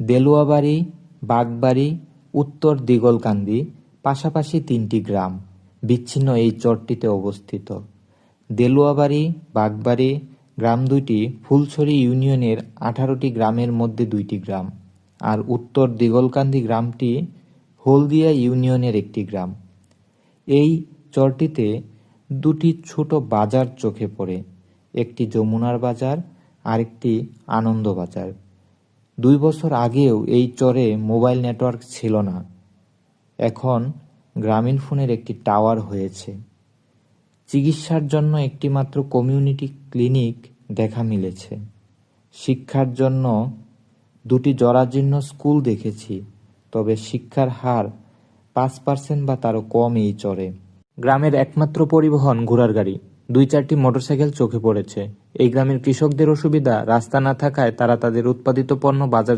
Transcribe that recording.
দেলুয়াবাড়ি, বাগবাড়ি, উত্তর দিগলকান্দি পাশাপাশি ৩টি গ্রাম বিচ্ছিন্ন এই চরটিতে অবস্থিত। দেলুয়াবাড়ি, বাগবাড়ি গ্রাম দুইটি ফুলছড়ি ইউনিয়নের ১৮টি গ্রামের মধ্যে ২টি গ্রাম, আর উত্তর দিগলকান্দি গ্রামটি হলদিয়া ইউনিয়নের একটি গ্রাম। এই চরটিতে দুটি ছোট বাজার চোখে পড়ে, একটি যমুনার বাজার, আরেকটি আনন্দ বাজার। ২ বছর আগেও এই চরে মোবাইল নেটওয়ার্ক ছিল না, এখন গ্রামীণ ফোনের একটি টাওয়ার হয়েছে। চিকিৎসার জন্য একটি মাত্র কমিউনিটি ক্লিনিক দেখা মিলেছে। শিক্ষার জন্য ২টি জরাজীর্ণ স্কুল দেখেছি, তবে শিক্ষার হার ৫% বা তারও কম এই চরে। গ্রামের একমাত্র পরিবহন ঘোড়ার গাড়ি, ২-৪টি মোটরসাইকেল চোখে পড়েছে। এই গ্রামের কৃষকদের অসুবিধা, রাস্তা না থাকায় তারা তাদের উৎপাদিত পণ্য বাজার